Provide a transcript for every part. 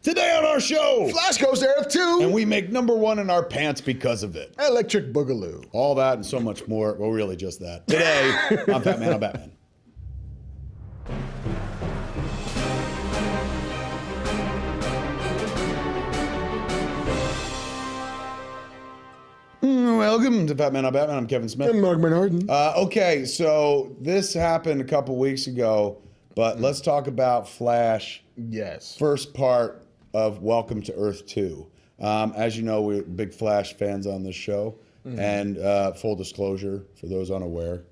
Today on our show, Flash goes to Earth-2. and we make #1 in our pants because of it. Electric Boogaloo. All that and so much more. Well, really just that. Today, on Fat Man on Batman. Welcome to Fat Man on Batman. I'm Kevin Smith. And Marc Bernardin. Okay, so this happened a couple weeks ago, but let's talk about Flash. Yes. First part of Welcome to Earth-2. As you know, we're big Flash fans on this show. And full disclosure, for those unaware,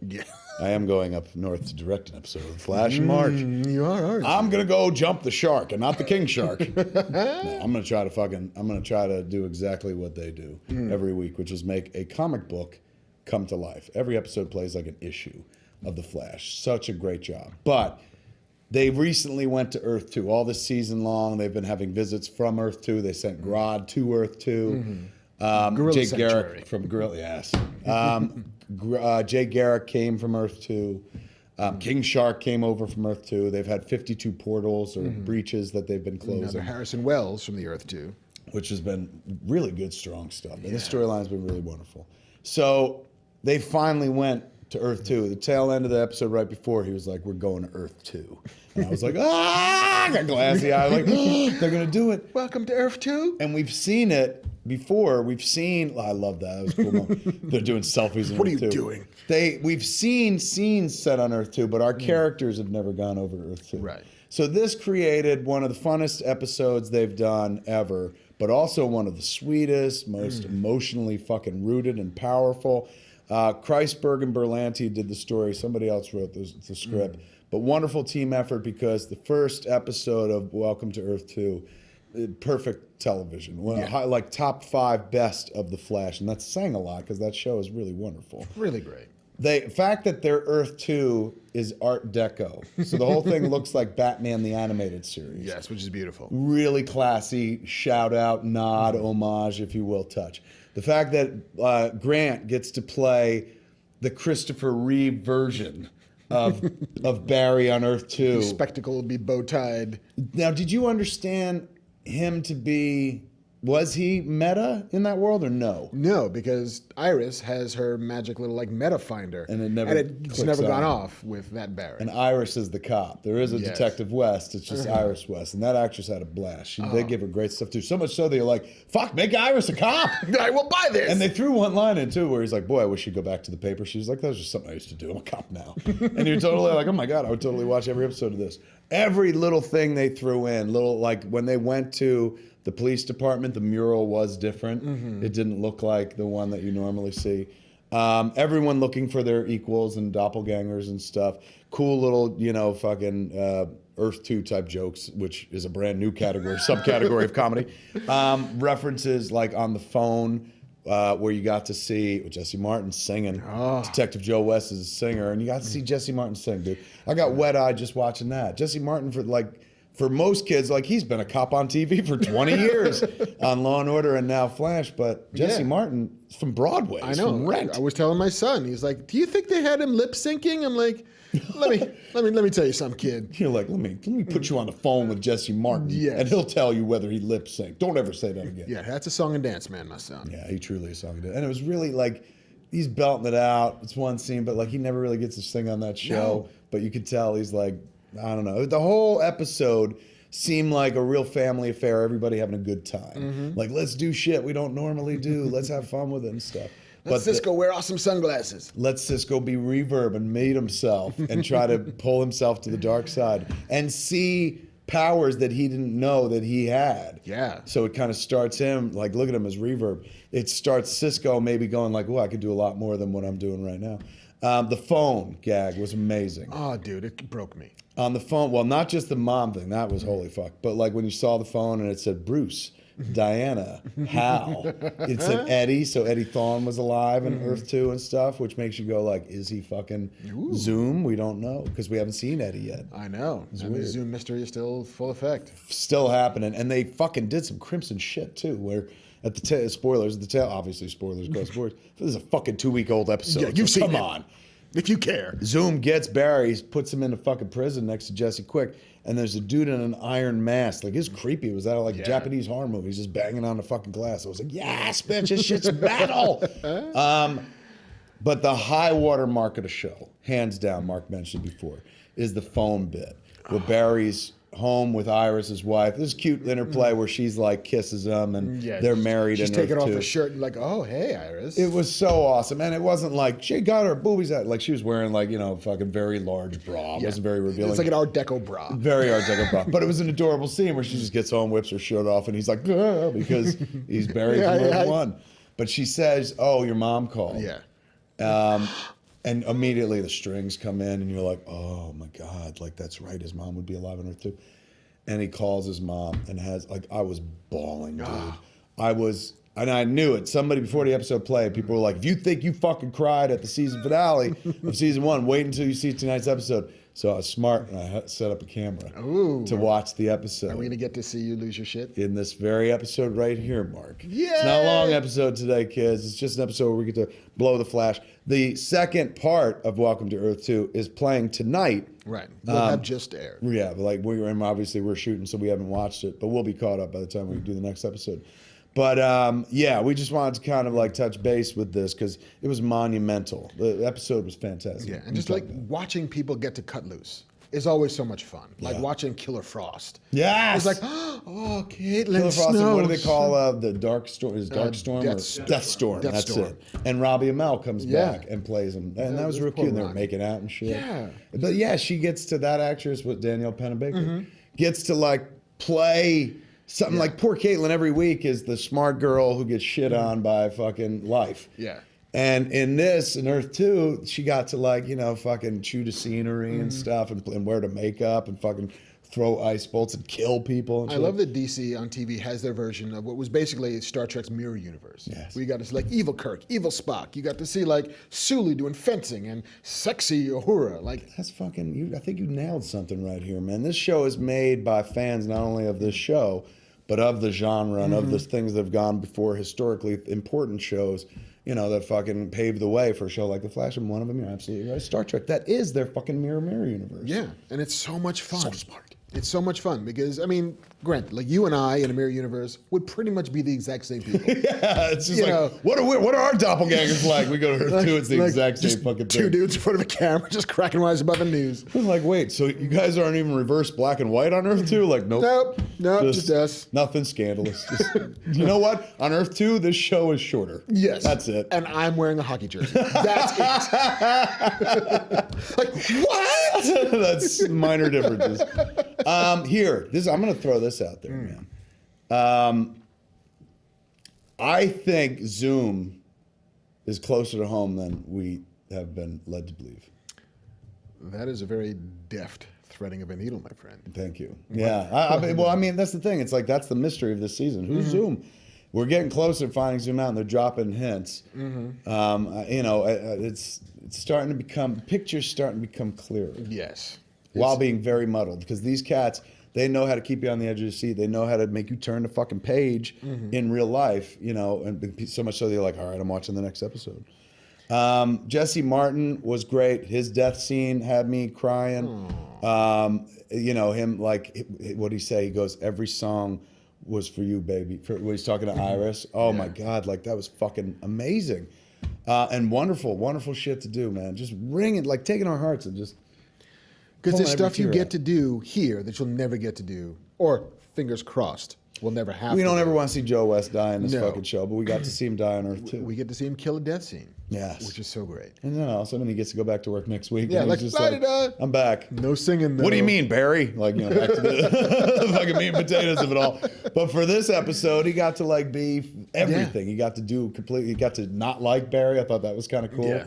I am going up north to direct an episode of Flash in March. You are, aren't you? I'm gonna go jump the shark and not the king shark. No, I'm gonna try to do exactly what they do every week, which is make a comic book come to life. Every episode plays like an issue of the Flash. Such a great job. But they recently went to Earth-2. All this season long, they've been having visits from Earth-2. They sent Grodd to Earth-2. Jay Garrick from Gorilla, yes. Jay Garrick came from Earth-2. King Shark came over from Earth-2. They've had 52 portals or breaches that they've been closing. Another Harrison Wells from the Earth-2. Which has been really good, strong stuff. And the storyline's been really wonderful. So they finally went to Earth-2. The tail end of the episode right before, he was like, we're going to Earth-2. And I was like, I got glassy eyes. Like, they're going to do it. Welcome to Earth-2. And we've seen it before. We've seen, I love that. That was cool. They're doing selfies in What are Earth-2. you doing? We've seen scenes set on Earth-2, but our characters have never gone over to Earth-2. Right. So this created one of the funnest episodes they've done ever, but also one of the sweetest, most emotionally fucking rooted and powerful. Kreisberg and Berlanti did the story. Somebody else wrote the script. But wonderful team effort, because the first episode of Welcome to Earth-2, perfect television. Like top 5 best of the Flash. And that's saying a lot, because that show is really wonderful. Really great. The fact that their Earth-2 is Art Deco. So the whole thing looks like Batman the Animated Series. Yes, which is beautiful. Really classy, shout out, nod, homage, if you will, touch. The fact that Grant gets to play the Christopher Reeve version of Barry on Earth-2. His spectacle would be bow-tied. Now, did you understand him to be... Was he meta in that world or no? No, because Iris has her magic little meta finder, And it's never gone off with that Barry. And Iris is the cop. There is a Detective West. It's just Iris West, and that actress had a blast. They give her great stuff too. So much so they're like, "Fuck, make Iris a cop." I will buy this. And they threw one line in too, where he's like, "Boy, I wish you'd go back to the paper." She's like, "That was just something I used to do. I'm a cop now." And you're totally like, "Oh my god, I would totally watch every episode of this." Every little thing they threw in, when they went to the police department, the mural was different. It didn't look like the one that you normally see. Everyone looking for their equals and doppelgangers and stuff. Cool little, fucking Earth-2 type jokes, which is a brand new category, subcategory of comedy. References like on the phone, where you got to see Jesse Martin singing. Detective Joe West is a singer, and you got to see Jesse Martin sing, dude. I got wet-eyed just watching that. Jesse Martin, for most kids, he's been a cop on TV for 20 years on Law and Order and now Flash, but Jesse Martin is from Broadway. He's from Rent. I was telling my son, he's like, "Do you think they had him lip syncing?" I'm like, let me tell you something, kid. You're like, let me put you on the phone with Jesse Martin, and he'll tell you whether he lip synced. Don't ever say that again. Yeah, that's a song and dance man, my son. Yeah, he truly is a song and dance. And it was really he's belting it out. It's one scene, but he never really gets to sing on that show. No. But you could tell he's I don't know. The whole episode seemed like a real family affair, everybody having a good time. Let's do shit we don't normally do. Let's have fun with it and stuff. Let Cisco wear awesome sunglasses. Let Cisco be Reverb and meet himself and try to pull himself to the dark side and see powers that he didn't know that he had. Yeah. So it kind of starts him, look at him as Reverb. It starts Cisco maybe going I could do a lot more than what I'm doing right now. The phone gag was amazing. Oh, dude, it broke me. On the phone, well, not just the mom thing, that was holy fuck, but when you saw the phone and it said Bruce, Diana, Hal, it said Eddie, so Eddie Thawne was alive in Earth-2 and stuff, which makes you go is he fucking Zoom? We don't know, because we haven't seen Eddie yet. I know. The Zoom mystery is still full effect. Still happening, and they fucking did some crimson shit too, where at the spoilers, obviously spoilers go spoilers. This is a fucking 2-week-old episode. Yeah, you've seen it. Come on. If you care. Zoom gets Barry, puts him in a fucking prison next to Jesse Quick, and there's a dude in an iron mask. Like, it's creepy. It was that like a Japanese horror movie. He's just banging on the fucking glass. I was like, yes, bitch, this shit's metal. But the high water mark of the show, hands down, Mark mentioned before, is the phone bit where Barry's home with Iris, his wife. This cute interplay where she's like kisses him and they're married. She's in taking off Earth-2. her shirt and like, oh, hey, Iris. It was so awesome. And it wasn't like she got her boobies out. Like she was wearing like, fucking very large bra. It wasn't very revealing. It's like an Art Deco bra. Very Art Deco bra. But it was an adorable scene where she just gets home, whips her shirt off, and he's like, "Ugh," because he's buried from Earth 1. But she says, oh, your mom called. Yeah. And immediately the strings come in and you're like, oh my God, like that's right. His mom would be alive on Earth 2. And he calls his mom and has, like, I was bawling, dude. And I knew it. Somebody before the episode played, people were like, if you think you fucking cried at the season finale of season 1, wait until you see tonight's episode. So I was smart and I set up a camera to watch the episode. Are we going to get to see you lose your shit? In this very episode right here, Mark. Yeah. It's not a long episode today, kids. It's just an episode where we get to blow the flash. The second part of Welcome to Earth 2 is playing tonight. Right. We'll have just aired. Yeah, but like obviously we're shooting, so we haven't watched it, but we'll be caught up by the time we do the next episode. But yeah, we just wanted to kind of like touch base with this because it was monumental. The episode was fantastic. Yeah, and just like watching people get to cut loose is always so much fun. Like watching Killer Frost. Yes. It's like, oh, Caitlin Killer Frost. Snow. What do they call the Dark Storm? Is Dark Storm or Death Storm? That's Storm. it. And Robbie Amell comes back and plays him, and that was real cute. And they were making out and shit. Yeah. But yeah, she gets to that actress with Danielle Panabaker gets to like play something like poor Caitlin every week is the smart girl who gets shit on by fucking life. Yeah. And in this, in Earth 2, she got to like, fucking chew the scenery and stuff and wear the makeup and fucking throw ice bolts and kill people. And I love that DC on TV has their version of what was basically Star Trek's mirror universe. Yes. Where you got to see like evil Kirk, evil Spock. You got to see like Sulu doing fencing and sexy Uhura. Like that's fucking, I think you nailed something right here, man. This show is made by fans not only of this show, but of the genre and of the things that have gone before historically important shows, that fucking paved the way for a show like The Flash. And one of them, you're absolutely right, Star Trek. That is their fucking mirror universe. Yeah, and it's so much fun. So smart. It's so much fun because, I mean, granted, like you and I in a mirror universe would pretty much be the exact same people. Yeah, it's just what are our doppelgangers like? We go to Earth 2, it's the exact same fucking thing. Two dudes in front of a camera just cracking wise about the news. I'm like, wait, so you guys aren't even reverse black and white on Earth 2? Like, nope. Nope, just us. Nothing scandalous. Just, you know what? On Earth 2, this show is shorter. Yes. That's it. And I'm wearing a hockey jersey. That's it. Like, what? That's minor differences. I'm going to throw this out there, man. I think Zoom is closer to home than we have been led to believe. That is a very deft threading of a needle, my friend. Thank you. Yeah. I mean, that's the thing. It's like, that's the mystery of this season. Who's Zoom? We're getting closer to finding Zoom out, and they're dropping hints. It's starting to become, pictures starting to become clearer. Yes. While being very muddled, because these cats, they know how to keep you on the edge of the seat. They know how to make you turn the fucking page in real life, and so much so they're like, all right, I'm watching the next episode. Jesse Martin was great. His death scene had me crying. Him, like, what did he say? He goes, every song was for you, baby. When he's talking to Iris. Oh my God, like that was fucking amazing. And wonderful, wonderful shit to do, man. Just ringing, like taking our hearts and just. Because there's stuff you get to do here that you'll never get to do, or fingers crossed, will never happen. We don't ever want to see Joe West die in this fucking show, but we got to see him die on Earth 2. We get to see him kill a death scene. Yes. Which is so great. And then all of a sudden he gets to go back to work next week. Yeah, and like, he's just I'm back. No singing, though. What do you mean, Barry? Like, back to the fucking meat and potatoes of it all. But for this episode, he got to like be everything. He got to do completely, he got to not like Barry. I thought that was kind of cool. Yeah.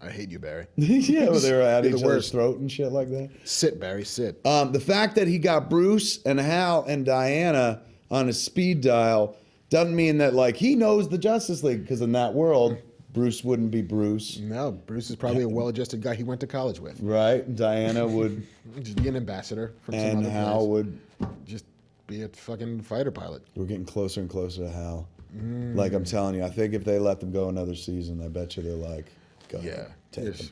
I hate you, Barry. Yeah, well, they were at each other's throat and shit like that. Sit, Barry, sit. The fact that he got Bruce and Hal and Diana on his speed dial doesn't mean that like he knows the Justice League, because in that world, Bruce wouldn't be Bruce. No, Bruce is probably a well-adjusted guy he went to college with. Right. Diana would just be an ambassador from some and other Hal place. would Just be a fucking fighter pilot. We're getting closer and closer to Hal. Like I'm telling you, I think if they let them go another season, I bet you they're like, go. Yeah.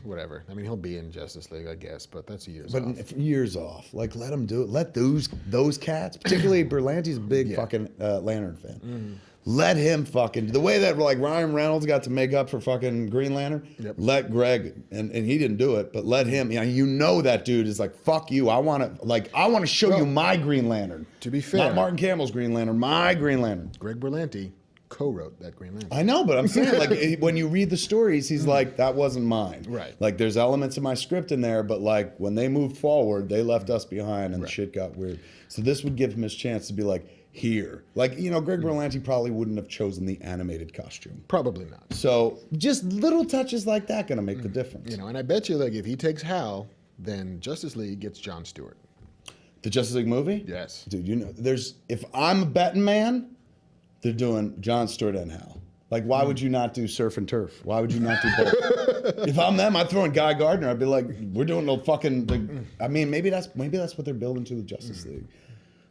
Whatever. I mean, he'll be in Justice League, I guess, but that's years But off. years off. Like, let him do it. Let those cats, particularly Berlanti's a big fucking Lantern fan. Mm-hmm. Let him fucking, the way that like Ryan Reynolds got to make up for fucking Green Lantern, let Greg, and he didn't do it, but let him, you know that dude is like, fuck you, I want to show you my Green Lantern. To be fair. Not Martin Campbell's Green Lantern, my Green Lantern. Greg Berlanti co-wrote that Green Lantern. I know, but I'm saying, like, when you read the stories, he's like, that wasn't mine. Right. Like, there's elements of my script in there, but like, when they moved forward, they left us behind and shit got weird. So this would give him his chance to be like, here. Like, Greg Berlanti probably wouldn't have chosen the animated costume. Probably not. So just little touches like that gonna make the difference. And I bet you, like, if he takes Hal, then Justice League gets Jon Stewart. The Justice League movie? Yes. Dude, if I'm a betting man, they're doing Jon Stewart and Hal. Like, why would you not do Surf and Turf? Why would you not do both? If I'm them, I'd throw in Guy Gardner. I'd be like, we're doing no fucking. I mean, maybe that's what they're building to the Justice League.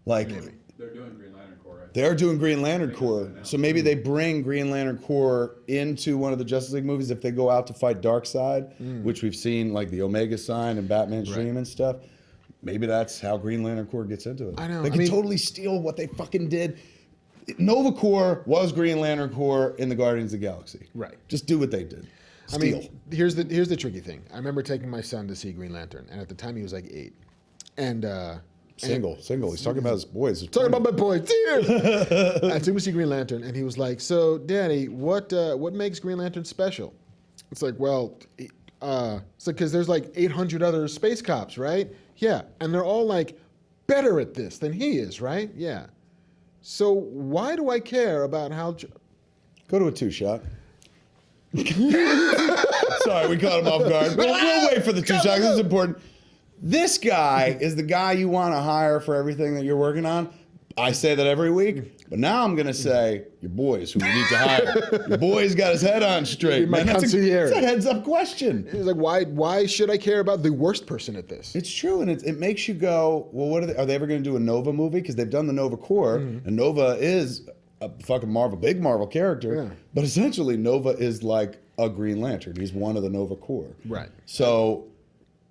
Like, they're doing Green Lantern Corps. Right? They're doing Green Lantern Corps. So maybe they bring Green Lantern Corps into one of the Justice League movies if they go out to fight Darkseid, which we've seen, like the Omega sign and Batman's Dream and stuff. Maybe that's how Green Lantern Corps gets into it. I know. They can totally steal what they fucking did. Nova Corps was Green Lantern Corps in the Guardians of the Galaxy. Right. Just do what they did. Steal. I mean, here's the tricky thing. I remember taking my son to see Green Lantern, and at the time he was like 8. And Single. He's talking about his boys. Talking about my boys. I took him to see Green Lantern, and he was like, "So, Daddy, what makes Green Lantern special?" It's like, well, it's like because there's like 800 other space cops, right? Yeah, and they're all like better at this than he is, right? Yeah. So why do I care about how? Go to a 2-shot. Sorry, we caught him off guard. We'll wait for the 2-shot. This is important. This guy is the guy you want to hire for everything that you're working on. I say that every week, but now I'm going to say your boys who we need to hire. Your boy's got his head on straight. Man, that's a heads-up question. It's like, why should I care about the worst person at this? It's true, and it makes you go, well, are they ever going to do a Nova movie? Because they've done the Nova Corps, and Nova is a fucking big Marvel character, but essentially Nova is like a Green Lantern. He's one of the Nova Corps. Right. So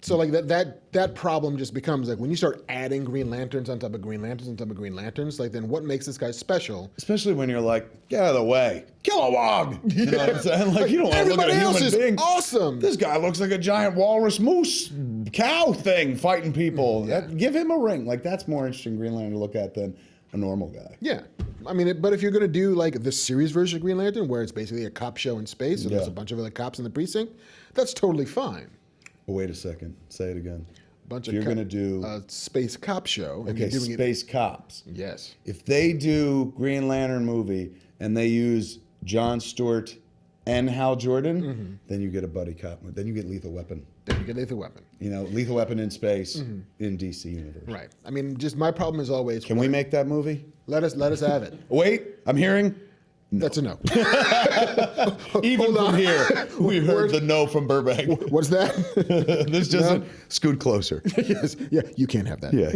like that problem just becomes like when you start adding Green Lanterns on top of Green Lanterns on top of Green Lanterns, like then what makes this guy special? Especially when you're like, get out of the way, Kilowog. You know what I'm saying? Like you don't want to look at a human being. Awesome. This guy looks like a giant walrus moose cow thing fighting people. Yeah. Give him a ring. Like that's more interesting Green Lantern to look at than a normal guy. Yeah. I mean, but if you're going to do like the series version of Green Lantern where it's basically a cop show in space and there's a bunch of other cops in the precinct, that's totally fine. But wait a second. Say it again. You're going to do a space cop show. And okay, space cops. Yes. If they do Green Lantern movie and they use Jon Stewart and Hal Jordan, then you get a buddy cop. Then you get Lethal Weapon. Lethal Weapon in space in DC universe. Right. I mean, just my problem is always. Can we make that movie? Let us have it. Wait, I'm hearing. No. That's a no. Even from here, we heard the no from Burbank. What's that? This doesn't scoot closer. Yes. Yeah, you can't have that. Yeah,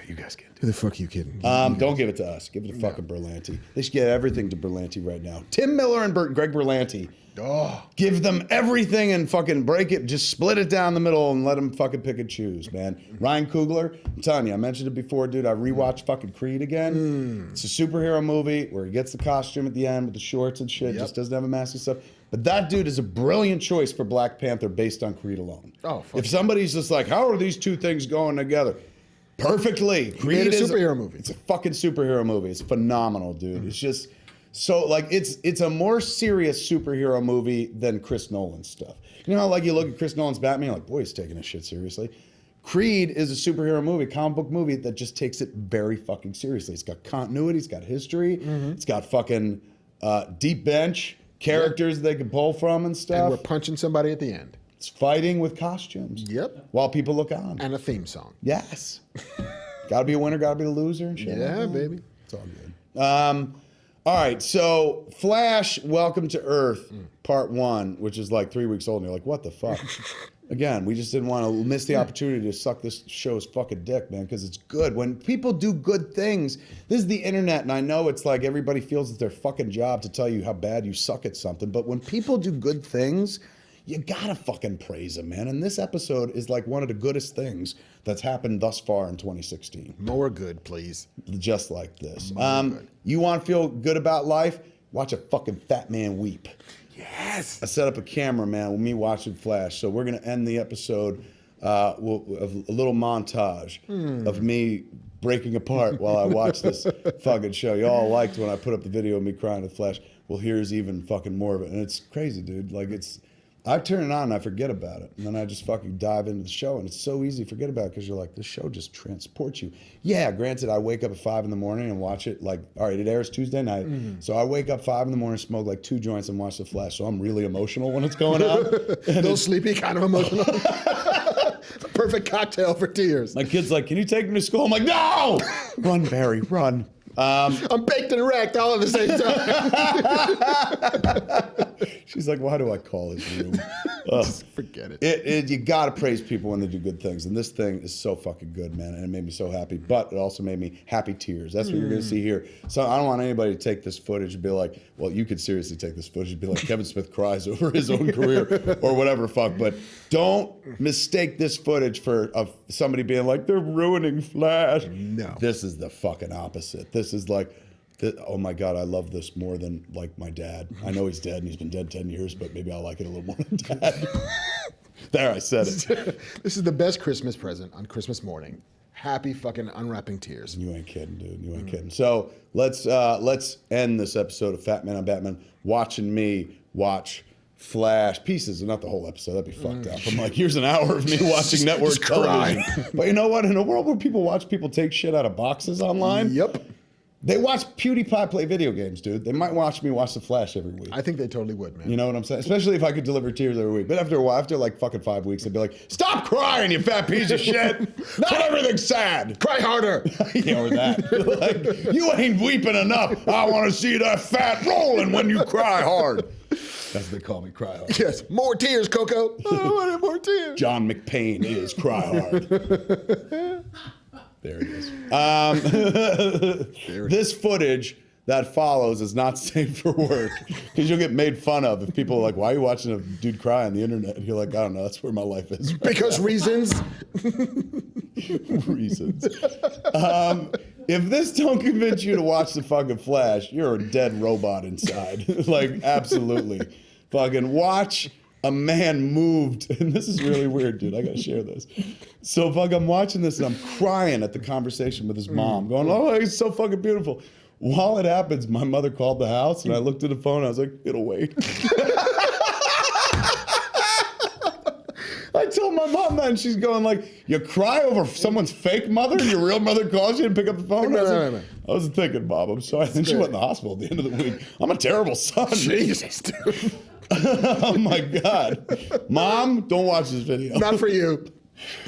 you guys can't. Who the fuck are you kidding? Don't give it to us. Give it to fucking Berlanti. They should get everything to Berlanti right now. Tim Miller and Greg Berlanti. Oh. Give them everything and fucking break it. Just split it down the middle and let them fucking pick and choose, man. Ryan Coogler, I'm telling you, I mentioned it before, dude. I rewatched fucking Creed again. It's a superhero movie where he gets the costume at the end with the shorts and shit. Just doesn't have a mask and stuff. But that dude is a brilliant choice for Black Panther based on Creed alone. Oh, fuck. If somebody's just like, how are these two things going together? Perfectly. Creed is a superhero movie. It's a fucking superhero movie. It's phenomenal, dude. It's just. So, like, it's a more serious superhero movie than Chris Nolan's stuff. You know how, like, you look at Chris Nolan's Batman, you're like, boy, he's taking this shit seriously. Creed is a superhero movie, comic book movie that just takes it very fucking seriously. It's got continuity, it's got history, it's got fucking deep bench characters they can pull from and stuff. And we're punching somebody at the end. It's fighting with costumes. Yep. While people look on. And a theme song. Yes. Gotta be a winner, gotta be a loser and shit. Yeah, baby. It's all good. All right, so Flash, Welcome to Earth, Part 1, which is like 3 weeks old, and you're like, what the fuck? Again, we just didn't want to miss the opportunity to suck this show's fucking dick, man, because it's good. When people do good things, this is the internet, and I know it's like everybody feels it's their fucking job to tell you how bad you suck at something, but when people do good things, you gotta fucking praise him, man. And this episode is like one of the goodest things that's happened thus far in 2016. More good, please. Just like this. Good. You want to feel good about life? Watch a fucking fat man weep. Yes. I set up a camera, man, with me watching Flash. So we're gonna end the episode of a little montage of me breaking apart while I watch this fucking show. Y'all liked when I put up the video of me crying with Flash. Well, here's even fucking more of it. And it's crazy, dude. Like, I turn it on and I forget about it. And then I just fucking dive into the show. And it's so easy to forget about it because you're like, this show just transports you. Yeah, granted, I wake up at 5 in the morning and watch it. Like, all right, it airs Tuesday night. So I wake up 5 in the morning, smoke like 2 joints and watch The Flash. So I'm really emotional when it's going on. A little sleepy, kind of emotional. Perfect cocktail for tears. My kid's like, can you take me to school? I'm like, no! Run, Barry, run. I'm baked and wrecked all at the same time. She's like, why do I call his room? Just forget it. You gotta praise people when they do good things, and this thing is so fucking good, man, and it made me so happy. But it also made me happy tears. That's what you're gonna see here. So I don't want anybody to take this footage and be like, well, you could seriously take this footage and be like, Kevin Smith cries over his own career or whatever fuck. But don't mistake this footage for somebody being like, they're ruining Flash. No, this is the fucking opposite. This is like, oh my God, I love this more than like my dad. I know he's dead and he's been dead 10 years, but maybe I'll like it a little more than Dad. There, I said it. This is the best Christmas present on Christmas morning. Happy fucking unwrapping tears. You ain't kidding, dude. You ain't kidding. So let's end this episode of Fat Man on Batman watching me watch Flash pieces, and not the whole episode. That'd be fucked up. I'm like, here's an hour of me watching network television. But you know what? In a world where people watch people take shit out of boxes online, Yep. They watch PewDiePie play video games, dude. They might watch me watch The Flash every week. I think they totally would, man. You know what I'm saying? Especially if I could deliver tears every week. But after a while, after like fucking 5 weeks, I'd be like, stop crying, you fat piece of shit. Not everything's sad. Cry harder. Yeah, or that. Like, you ain't weeping enough. I want to see that fat rolling when you cry hard. That's what they call me, cry hard. Yes, more tears, Coco. I wanted more tears. John McPain is cry hard. There it is. This footage that follows is not safe for work because you'll get made fun of if people are like, why are you watching a dude cry on the internet? And you're like, I don't know, that's where my life is. Because reasons. Reasons. If this don't convince you to watch the fucking Flash, you're a dead robot inside. Like, absolutely. Fucking watch a man moved, and this is really weird, dude. I gotta share this. So I'm watching this and I'm crying at the conversation with his mom, going, oh, it's so fucking beautiful. While it happens, my mother called the house and I looked at the phone and I was like, it'll wait. I told my mom that and she's going like, you cry over someone's fake mother and your real mother calls you and pick up the phone? I wasn't thinking, Bob, I'm sorry. Then she went in the hospital at the end of the week. I'm a terrible son. Jesus, dude. Oh my God. Mom, don't watch this video. Not for you.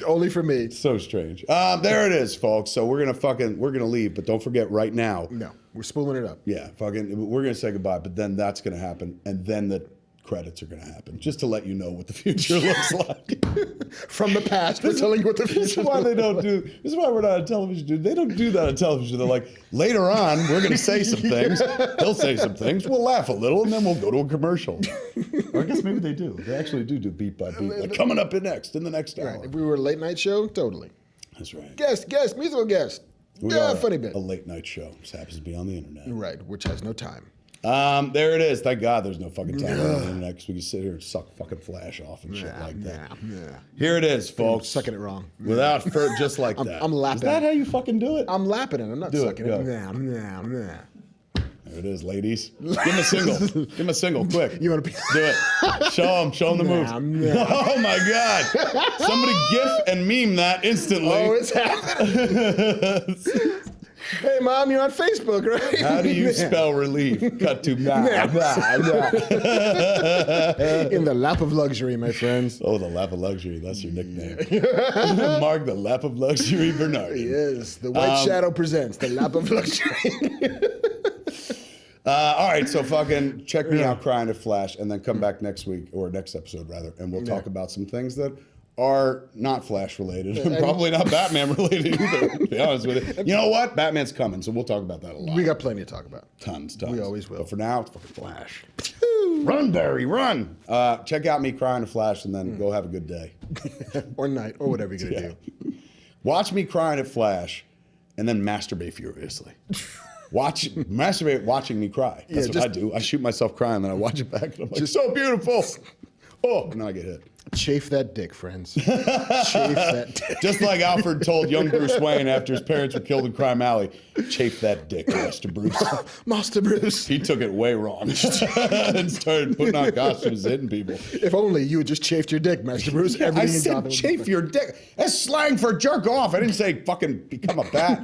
Only for me. So strange. There it is, folks. So we're gonna leave, but don't forget right now. No, we're spooling it up. Yeah, we're gonna say goodbye, but then that's gonna happen, and then the credits are gonna happen, just to let you know what the future looks like. From the past, we're telling you what the future This is why they don't do. This is why we're not on television, dude. They don't do that on television. They're like, later on, we're gonna say some things. He'll say some things. We'll laugh a little, and then we'll go to a commercial. Or I guess maybe they do. They actually do beat by beat. Like coming up in the next hour. Right. If we were a late night show, totally. That's right. Guest, musical guest. We Yeah, are funny bit. A late night show. Just happens to be on the internet. Right, which has no time. There it is. Thank God there's no fucking time on the internet because we can sit here and suck fucking Flash off and shit like that. Here it is, folks. Sucking it wrong. Without just like that. I'm lapping. Is that how you fucking do it? I'm lapping it. I'm not Do it, sucking go. it. There it is, ladies. Give him a single. Give him a single, quick. You want to be? Do it. Show him the moves. Oh my God. Somebody GIF and meme that instantly. Oh, it's happening. Hey, Mom, you're on Facebook, right? How do you spell relief? Cut to In the lap of luxury, my friends. Oh, the lap of luxury. That's your nickname. Marc, the lap of luxury Bernardin. Yes, the White Shadow presents the lap of luxury. All right, so fucking check me out crying at Flash and then come back next week, or next episode rather, and we'll talk about some things that are not Flash related and probably not Batman related either, to be honest with you. You know what? Batman's coming, so we'll talk about that a lot. We got plenty to talk about. Tons. We always will. But for now, it's fucking Flash. Run, Barry, run. Check out me cry in a flash and then go have a good day. Or night, or whatever you're going to do. Watch me cry in a flash and then masturbate furiously. Masturbate watching me cry. That's what I do. I shoot myself crying, then I watch it back, and I'm like, so beautiful. Oh, and then I get hit. Chafe that dick, friends. Chafe that dick. Just like Alfred told young Bruce Wayne after his parents were killed in Crime Alley, chafe that dick, Master Bruce. Master Bruce. He took it way wrong and started putting on costumes, hitting people. If only you had just chafed your dick, Master Bruce. Yeah, I in said Gotham chafe your dick. That's slang for jerk off. I didn't say fucking become a bat.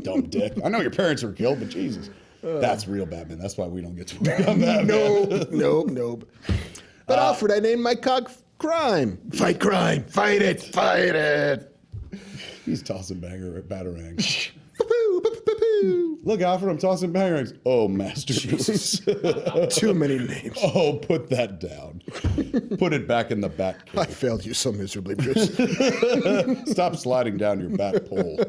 Dumb dick. I know your parents were killed, but Jesus. That's real Batman. That's why we don't get to become Batman. Nope. But Alfred, I named my cock Crime. Fight crime. Fight it. Fight it. He's tossing batarangs. Poo-poo. Look, Alfred, I'm tossing batarangs. Oh, Master Bruce. Too many names. Oh, put that down. Put it back in the bat cave. I failed you so miserably, Bruce. Stop sliding down your bat pole.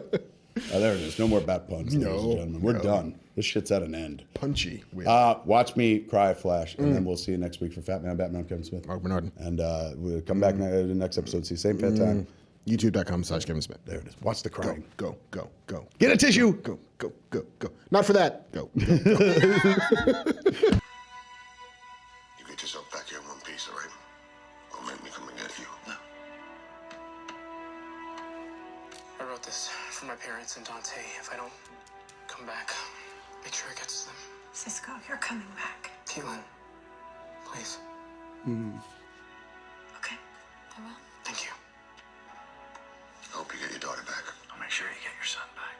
Oh, there it is. No more bat puns, ladies and gentlemen. We're done. This shit's at an end. Punchy. Watch me cry a flash, and then we'll see you next week for Fat Man, Batman, Kevin Smith. Marc Bernardin. And we'll come back in the next episode, see same fat time. YouTube.com/Kevin Smith. There it is. Watch the crying. Go. Get a tissue. Go. Not for that. Go. You get yourself back here in one piece, all right? Don't make me come and get you. No. I wrote this for my parents and Dante. If I don't come back, make sure it gets to them. Cisco, you're coming back. Caitlin, please. Okay, I will. Thank you. I hope you get your daughter back. I'll make sure you get your son back.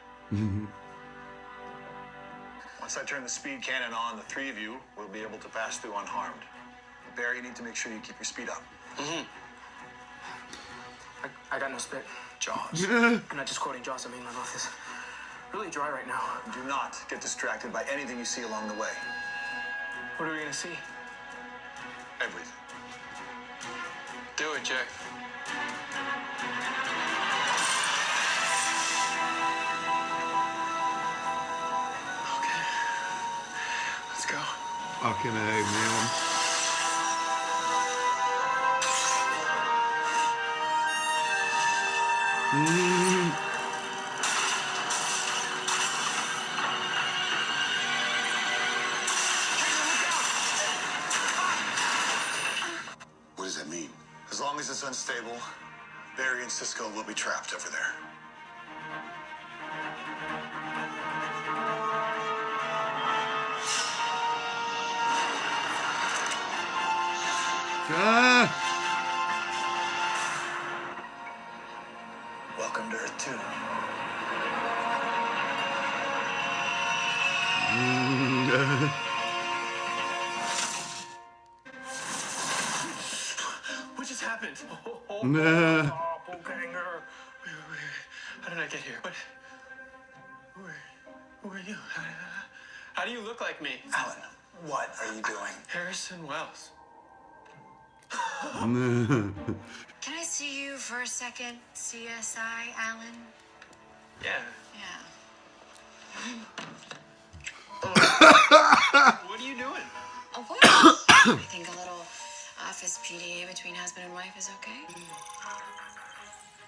Once I turn the speed cannon on, the three of you will be able to pass through unharmed. Barry, you need to make sure you keep your speed up. I got no spit. Jaws. I'm not just quoting Jaws. I mean, my mouth is really dry right now. Do not get distracted by anything you see along the way. What are we gonna see? Everything. Do it, Jack. Okay. Let's go. Fucking A, man. What does that mean? As long as it's unstable, Barry and Cisco will be trapped over there. Welcome to Earth-2. What just happened? Doppelganger. How did I get here? What? Who are you? How do you look like me? Alan, what are you doing? Harrison Wells. Can I see you for a second, CSI, Alan? Yeah. Yeah. What are you doing? Oh, what? I think a little office PDA between husband and wife is okay.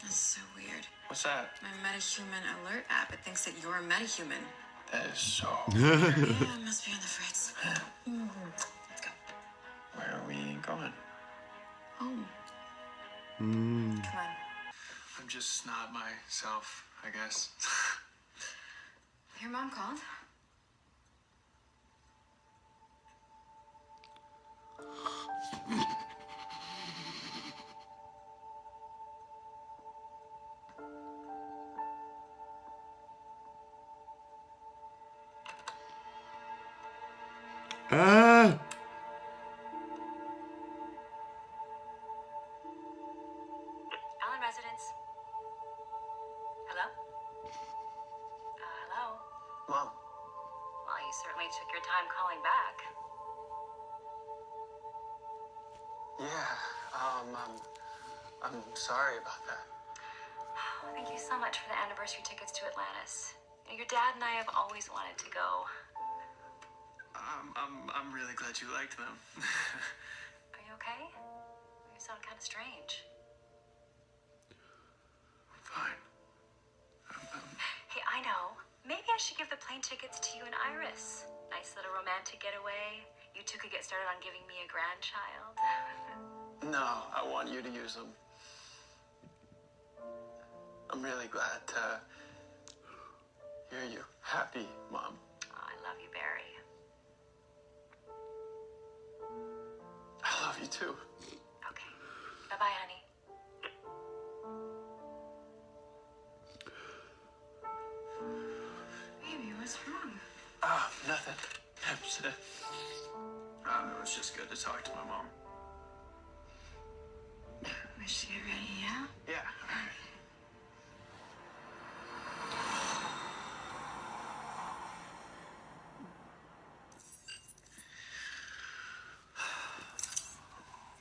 That's so weird. What's that? My MetaHuman alert app, it thinks that you're a MetaHuman. That is so. Yeah, it must be on the fritz. Let's go. Where are we going? Home. Come on. I'm just not myself, I guess. Your mom called? Allen residence. Hello? Hello? Mom. Well, you certainly took your time calling back. Yeah. I'm sorry about that. Thank you so much for the anniversary tickets to Atlantis. Your dad and I have always wanted to go. I'm really glad you liked them. Are you okay? You sound kind of strange. Fine. Hey, I know. Maybe I should give the plane tickets to you and Iris. Nice little romantic getaway. You two could get started on giving me a grandchild. No, I want you to use them. I'm really glad to hear you happy, Mom. Oh, I love you, Barry. I love you too. Okay. Bye-bye, honey. Baby, what's wrong? Oh, nothing. It was just good to talk to my mom. We should get ready, yeah? Yeah.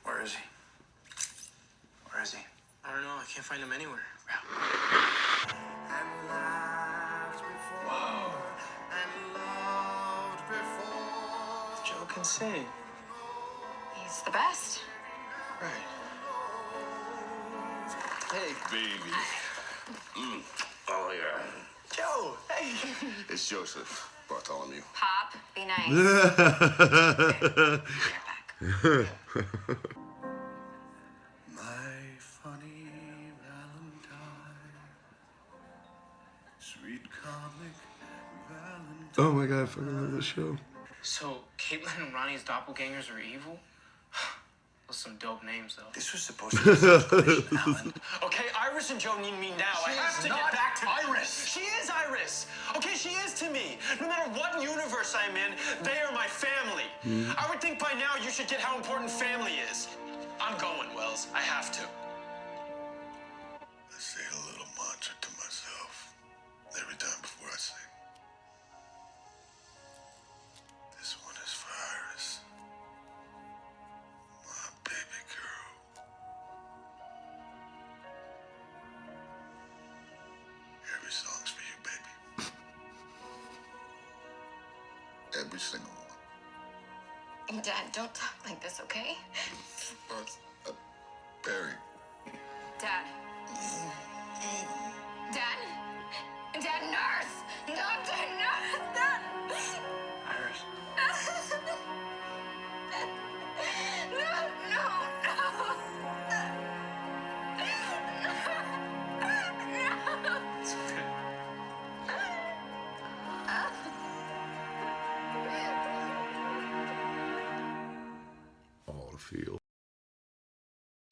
Where is he? Where is he? I don't know. I can't find him anywhere. Whoa. Joe can sing. He's the best. Right. Hey, baby. Oh, yeah. Joe, hey. It's Joseph Bartholomew. Pop, be nice. Be right back. My funny Valentine. Sweet comic Valentine. Oh my god, I fucking love this show. So, Caitlin and Ronnie's doppelgangers are evil? Those are some dope names, though. This was supposed to be a situation, Alan. Okay, Iris and Joe need me now. I have to get back to Iris. She is Iris. Okay, she is to me. No matter what universe I'm in, they are my family. I would think by now you should get how important family is. I'm going, Wells. I have to. I say a little mantra to myself every time before I sing. This one is for Iris, my baby girl. Every song's for you, baby. Every single one. Dad, don't talk like this, okay? But, Barry. Dad. Dad? Dad, nurse! Doctor, nurse! Dad! Iris. No. It's okay. All the feel.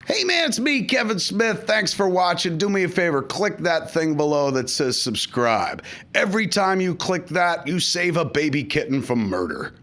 Hey man, it's me, Kevin Smith. Thanks for watching. Do me a favor, click that thing below that says subscribe. Every time you click that, you save a baby kitten from murder.